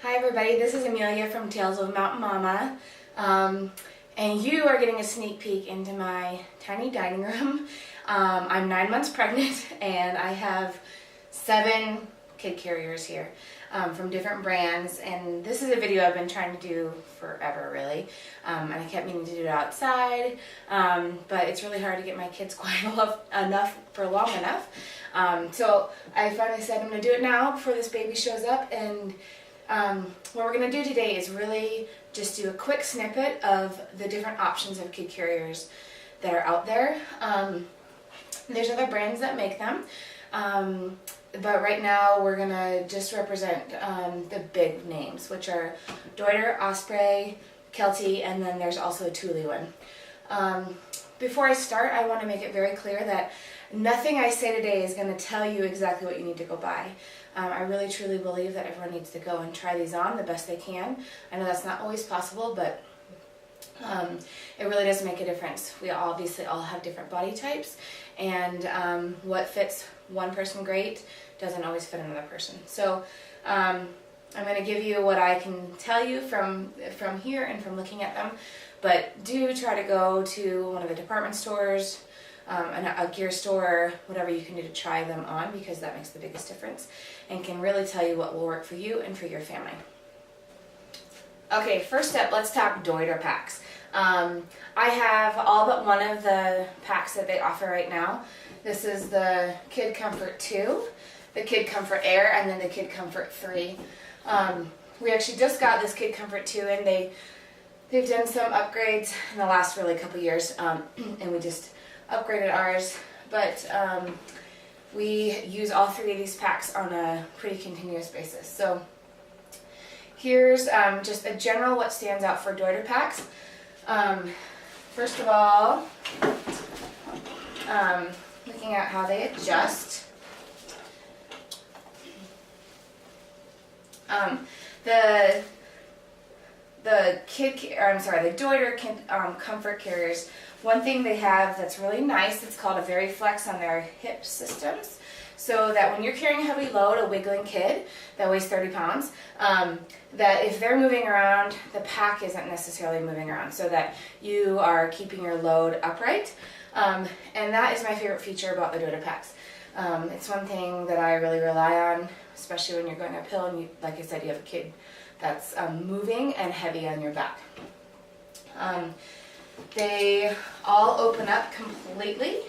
Hi everybody, this is Amelia from Tales of Mountain Mama, and you are getting a sneak peek into my tiny dining room. I'm 9 months pregnant and I have 7 kid carriers here from different brands, and this is a video I've been trying to do forever really, and I kept meaning to do it outside, but it's really hard to get my kids quiet enough for long enough. So I finally said I'm going to do it now before this baby shows up, and what we're going to do today is really just do a quick snippet of the different options of kid carriers that are out there. There's other brands that make them, but right now we're going to just represent the big names, which are Deuter, Osprey, Kelty, and then there's also a Thule one. Before I start, I want to make it very clear that nothing I say today is going to tell you exactly what you need to go buy. I really truly believe that everyone needs to go and try these on the best they can. I know that's not always possible, but it really does make a difference. We obviously all have different body types, and what fits one person great doesn't always fit another person. So I'm going to give you what I can tell you from here and from looking at them, but do try to go to one of the department stores, a gear store, whatever you can do to try them on, because that makes the biggest difference and can really tell you what will work for you and for your family. Okay, first up, let's talk Deuter packs. I have all but one of the packs that they offer right now. This is the Kid Comfort 2, the Kid Comfort Air, and then the Kid Comfort 3. We actually just got this Kid Comfort 2 and they've done some upgrades in the last really couple years, and we just upgraded ours, but we use all 3 of these packs on a pretty continuous basis. So here's just a general what stands out for Deuter packs. First of all, looking at how they adjust. The Deuter comfort carriers, one thing they have that's really nice, it's called a Very Flex on their hip systems, so that when you're carrying a heavy load, a wiggling kid that weighs 30 pounds, that if they're moving around, the pack isn't necessarily moving around, so that you are keeping your load upright. And that is my favorite feature about the Deuter packs. It's one thing that I really rely on, especially when you're going uphill and, like I said, you have a kid that's moving and heavy on your back. They all open up completely,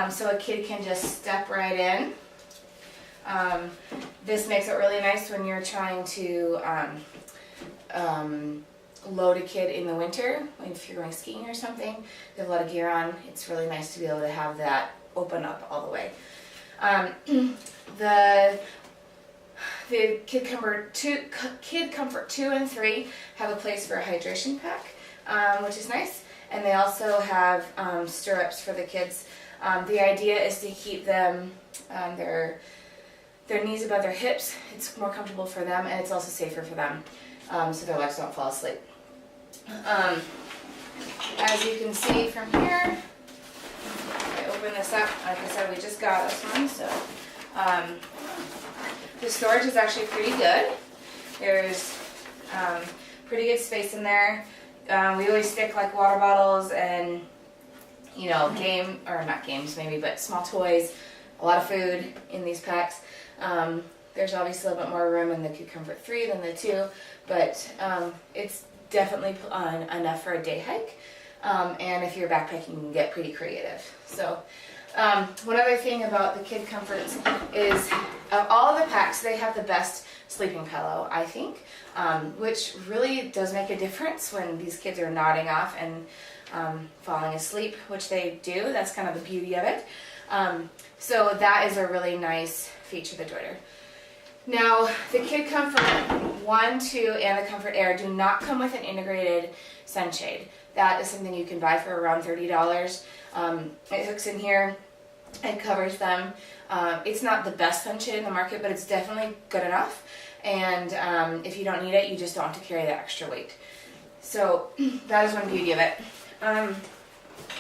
so a kid can just step right in. This makes it really nice when you're trying to load a kid in the winter, if you're going skiing or something, they have a lot of gear on. It's really nice to be able to have that open up all the way. The Kid Comfort 2 and 3 have a place for a hydration pack, which is nice, and they also have stirrups for the kids. The idea is to keep them their knees above their hips. It's more comfortable for them, and it's also safer for them, so their legs don't fall asleep. As you can see from here, I open this up. Like I said, we just got this one, so the storage is actually pretty good. There's pretty good space in there. We always stick like water bottles and, not games maybe, but small toys, a lot of food in these packs. There's obviously a little bit more room in the Kid Comfort 3 than the 2, but it's definitely enough for a day hike. And if you're backpacking, you can get pretty creative. So one other thing about the Kid Comforts is, of all of the packs, they have the best sleeping pillow, I think, which really does make a difference when these kids are nodding off and falling asleep, which they do. That's kind of the beauty of it. So that is a really nice feature of the Deuter. Now, the Kid Comfort 1, 2, and the Comfort Air do not come with an integrated sunshade. That is something you can buy for around $30. It hooks in here, it covers them. It's not the best sunshade in the market, but it's definitely good enough. And if you don't need it, you just don't have to carry that extra weight. So that is one beauty of it. I'm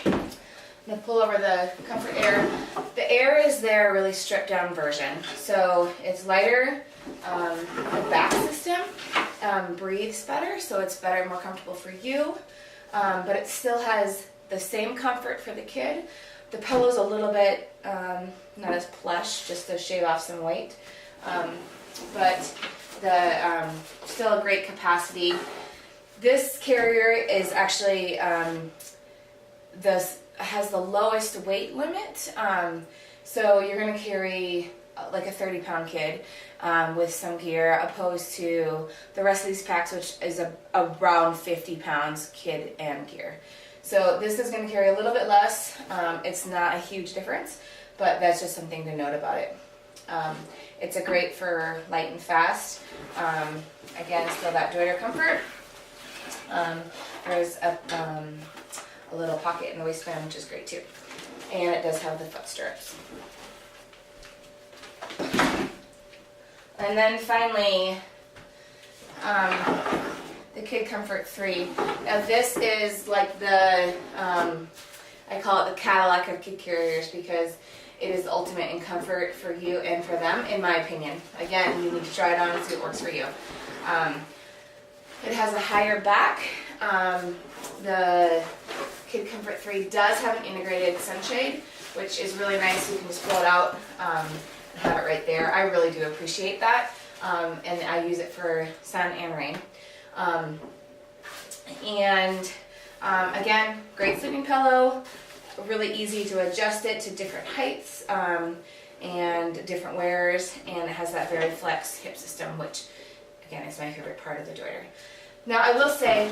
going to pull over the Comfort Air. The Air is their really stripped down version. So it's lighter, the back system breathes better, so it's better, more comfortable for you, but it still has the same comfort for the kid. The pillow's a little bit not as plush, just to shave off some weight, but the still a great capacity. This carrier is actually has the lowest weight limit, so you're going to carry like a 30-pound kid with some gear, opposed to the rest of these packs, which is around 50 pounds kid and gear. So this is going to carry a little bit less. It's not a huge difference, but that's just something to note about it. It's a great for light and fast. Again, still that Deuter comfort. There's a little pocket in the waistband, which is great too. And it does have the foot stirrups. And then finally, the Kid Comfort 3. Now this is like the, I call it the Cadillac of kid carriers, because it is the ultimate in comfort for you and for them, in my opinion. Again, you need to try it on and see what works for you. It has a higher back. The Kid Comfort 3 does have an integrated sunshade, which is really nice. You can just pull it out and have it right there. I really do appreciate that, and I use it for sun and rain. Again, great sleeping pillow, really easy to adjust it to different heights and different wearers, and it has that very flex hip system, which again is my favorite part of the Deuter. Now I will say,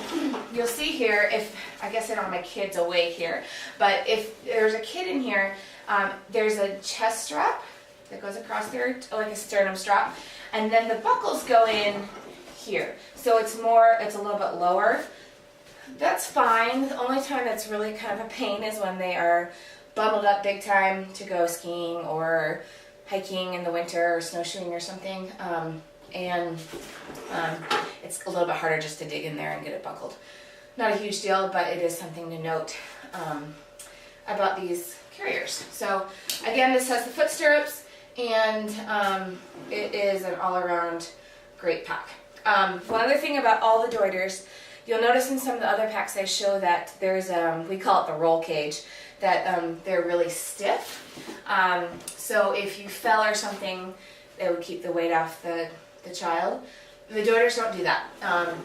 you'll see here, if I guess I don't have my kids away here, but if there's a kid in here, there's a chest strap that goes across there, like a sternum strap, and then the buckles go in here. So it's a little bit lower. That's fine. The only time that's really kind of a pain is when they are bundled up big time to go skiing or hiking in the winter or snowshoeing or something. It's a little bit harder just to dig in there and get it buckled. Not a huge deal, but it is something to note about these carriers. So again, this has the foot stirrups, and it is an all-around great pack. One other thing about all the Deuters, you'll notice in some of the other packs I show that there's, we call it the roll cage, that they're really stiff. So if you fell or something, it would keep the weight off the child. The Deuters don't do that.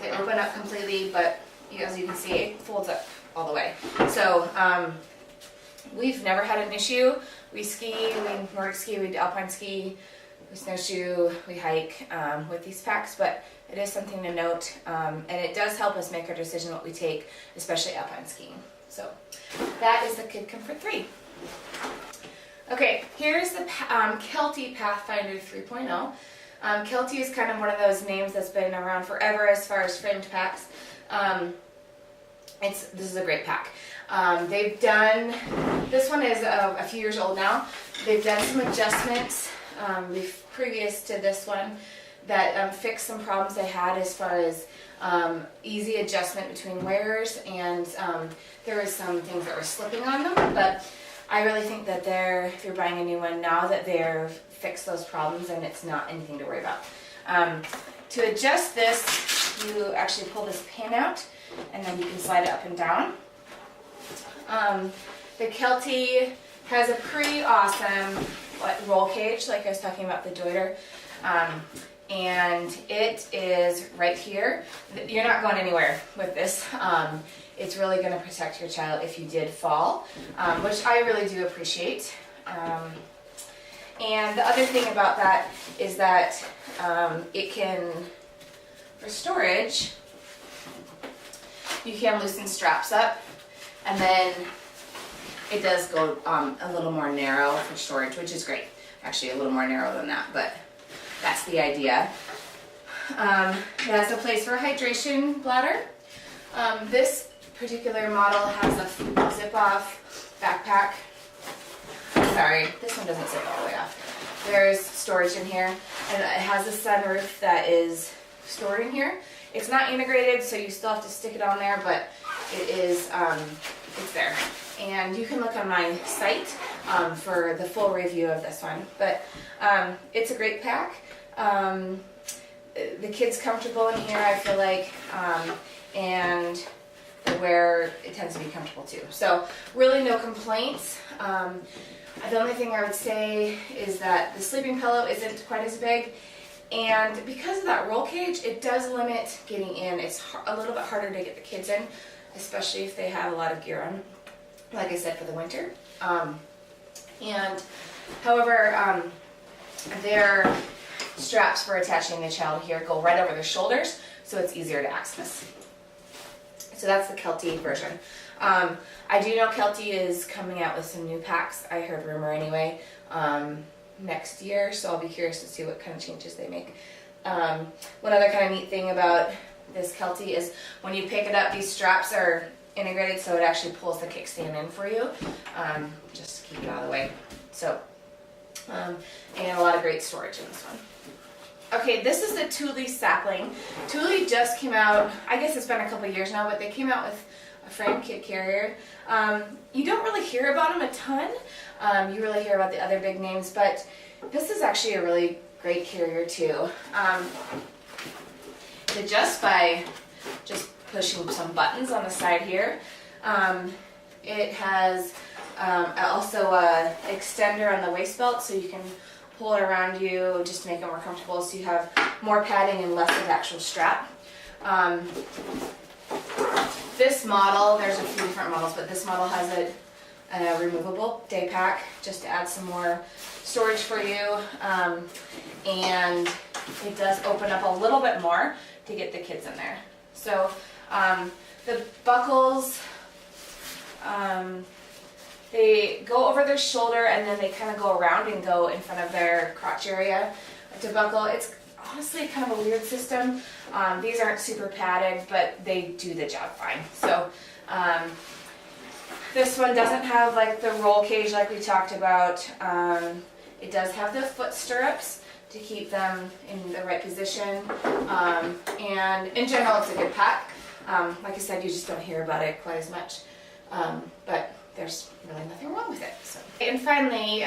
They open up completely, but as you can see, it folds up all the way. So we've never had an issue. We ski, we Nordic ski, we alpine ski, we snowshoe, we hike with these packs, but it is something to note, and it does help us make our decision what we take, especially alpine skiing. So that is the Kid Comfort 3. Okay, here's the Kelty Pathfinder 3.0. Kelty is kind of one of those names that's been around forever as far as framed packs. This is a great pack. They've done, this one is a few years old now. They've done some adjustments previous to this one that fixed some problems they had as far as easy adjustment between wearers, and there was some things that were slipping on them, but I really think that if you're buying a new one now, that they're fixed those problems and it's not anything to worry about. To adjust this, you actually pull this pin out and then you can slide it up and down. The Kelty has a pretty awesome roll cage, like I was talking about the Deuter, and it is right here. You're not going anywhere with this. It's really going to protect your child if you did fall, which I really do appreciate. And the other thing about that is that it can, for storage, you can loosen straps up, and then it does go a little more narrow for storage, which is great. Actually, a little more narrow than that, but that's the idea. It has a place for a hydration bladder. This particular model has a zip-off backpack. Sorry, this one doesn't zip all the way off. There's storage in here, and it has a sunroof that is stored in here. It's not integrated, so you still have to stick it on there, but it is, it's there. And you can look on my site for the full review of this one. But it's a great pack. the kid's comfortable in here, I feel like, and the wear, it tends to be comfortable too. So really no complaints. The only thing I would say is that the sleeping pillow isn't quite as big, and because of that roll cage, it does limit getting in. It's a little bit harder to get the kids in, especially if they have a lot of gear on, like I said, for the winter. And however, their straps for attaching the child here go right over their shoulders, so it's easier to access. So that's the Kelty version. I do know Kelty is coming out with some new packs. I heard rumor anyway, next year, so I'll be curious to see what kind of changes they make. One other kind of neat thing about this Kelty is when you pick it up, these straps are integrated, so it actually pulls the kickstand in for you, just to keep it out of the way. So, and a lot of great storage in this one. Okay, this is the Thule sapling. Thule just came out, I guess it's been a couple years now, but they came out with a frame kit carrier. You don't really hear about them a ton. You really hear about the other big names, but this is actually a really great carrier too. It adjusts by just pushing some buttons on the side here. It has also an extender on the waist belt, so you can pull it around you just to make it more comfortable, so you have more padding and less of the actual strap. This model, there's a few different models, but this model has a removable day pack just to add some more storage for you, and it does open up a little bit more to get the kids in there. So the buckles, they go over their shoulder and then they kind of go around and go in front of their crotch area to buckle. It's honestly kind of a weird system. These aren't super padded, but they do the job fine. So this one doesn't have like the roll cage like we talked about. It does have the foot stirrups to keep them in the right position. And in general, it's a good pack. Like I said, you just don't hear about it quite as much. But there's really nothing wrong with it. So. And finally,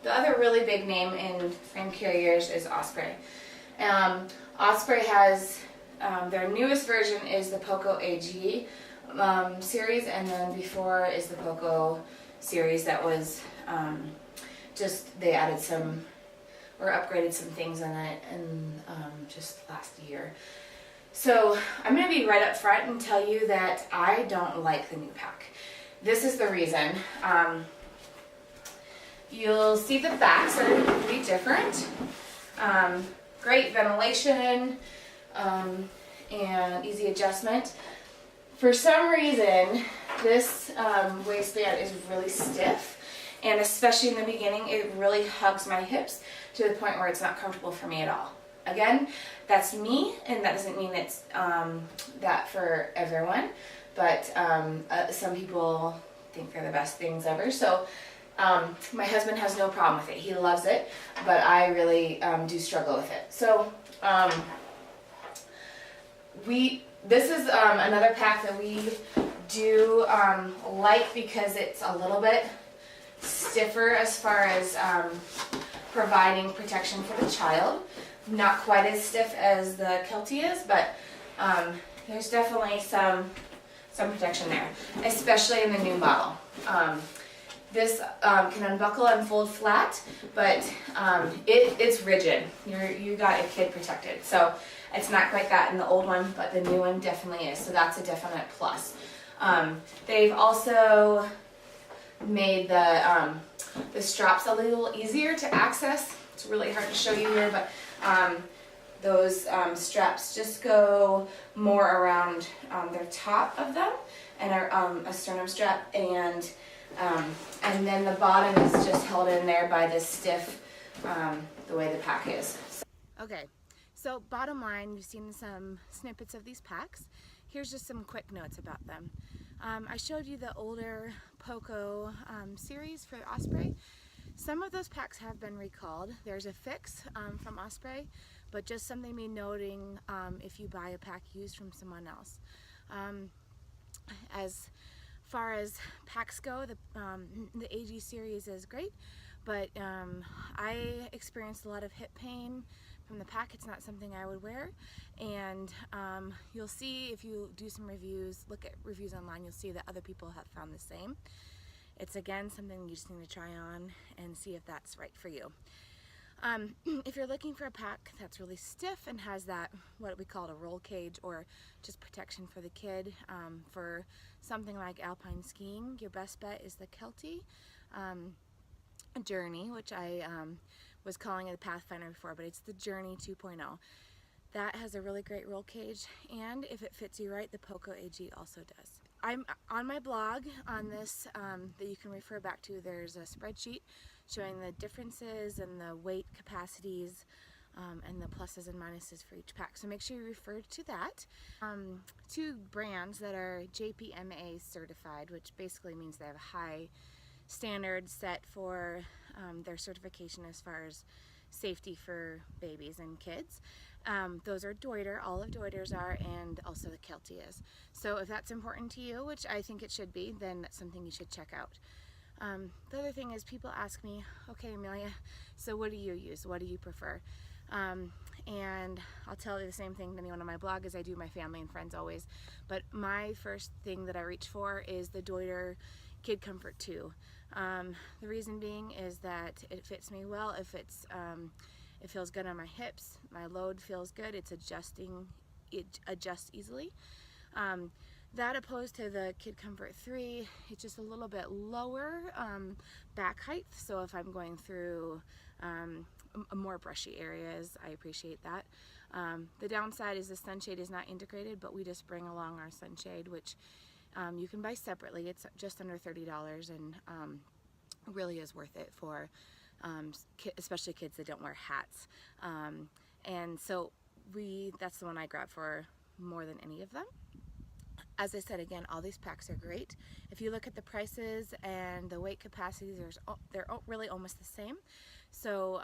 the other really big name in frame carriers is Osprey. Osprey has, their newest version is the Poco AG series, and then before is the Poco series that was just, they added some, or upgraded some things in it in just last year. So I'm going to be right up front and tell you that I don't like the new pack. This is the reason. You'll see the backs are pretty different. Great ventilation and easy adjustment. For some reason, this waistband is really stiff, and especially in the beginning, it really hugs my hips to the point where it's not comfortable for me at all. Again, that's me, and that doesn't mean it's that for everyone, but some people think they're the best things ever. So my husband has no problem with it. He loves it, but I really do struggle with it. So this is another pack that we do like because it's a little bit stiffer as far as providing protection for the child. Not quite as stiff as the Kelty is, but there's definitely some protection there, especially in the new model. This can unbuckle and fold flat, but it's rigid. You got your kid protected. So it's not quite that in the old one, but the new one definitely is. So that's a definite plus. They've also made the straps a little easier to access. It's really hard to show you here, but those straps just go more around their top of them, and are a sternum strap, and then the bottom is just held in there by this stiff, the way the pack is. Okay, so bottom line, you've seen some snippets of these packs. Here's just some quick notes about them. I showed you the older Poco series for Osprey. Some of those packs have been recalled. There's a fix from Osprey, but just something to be noting if you buy a pack used from someone else. As far as packs go, the AG series is great, but I experienced a lot of hip pain from the pack, it's not something I would wear. And you'll see if you do some reviews, look at reviews online, you'll see that other people have found the same. It's again something you just need to try on and see if that's right for you. If you're looking for a pack that's really stiff and has that, what we call a roll cage, or just protection for the kid, for something like alpine skiing, your best bet is the Kelty Journey, which I was calling it a Pathfinder before, but it's the Journey 2.0. That has a really great roll cage, and if it fits you right, the Poco AG also does. I'm on my blog on this that you can refer back to. There's a spreadsheet showing the differences and the weight capacities and the pluses and minuses for each pack. So make sure you refer to that. Two brands that are JPMA certified, which basically means they have a high standard set for their certification as far as safety for babies and kids. Those are Deuter, all of Deuter's are, and also the Kelty is. So if that's important to you, which I think it should be, then that's something you should check out. The other thing is people ask me, okay Amelia, so what do you use? What do you prefer? And I'll tell you the same thing to anyone on my blog as I do my family and friends always. But my first thing that I reach for is the Deuter Kid Comfort 2. The reason being is that it fits me well. If it's, it feels good on my hips, my load feels good, it's adjusting, it adjusts easily. That opposed to the Kid Comfort 3, it's just a little bit lower back height, so if I'm going through more brushy areas, I appreciate that. The downside is the sunshade is not integrated, but we just bring along our sunshade, which you can buy separately. It's just under $30 and really is worth it for especially kids that don't wear hats. And so that's the one I grab for more than any of them. As I said, again, all these packs are great. If you look at the prices and the weight capacities, they're really almost the same. So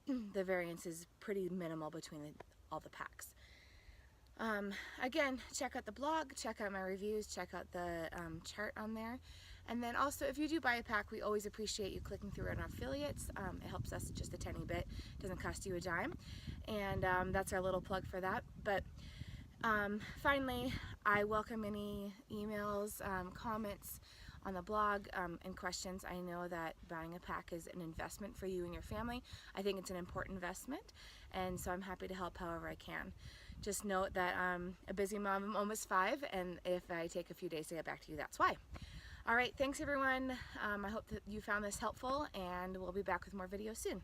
the variance is pretty minimal between all the packs. Again, check out the blog, check out my reviews, check out the chart on there. And then also, if you do buy a pack, we always appreciate you clicking through on our affiliates. It helps us just a tiny bit. It doesn't cost you a dime. And that's our little plug for that. But finally, I welcome any emails, comments on the blog, and questions. I know that buying a pack is an investment for you and your family. I think it's an important investment, and so I'm happy to help however I can. Just note that I'm a busy mom. I'm almost 5, and if I take a few days to get back to you, that's why. All right, thanks everyone. I hope that you found this helpful, and we'll be back with more videos soon.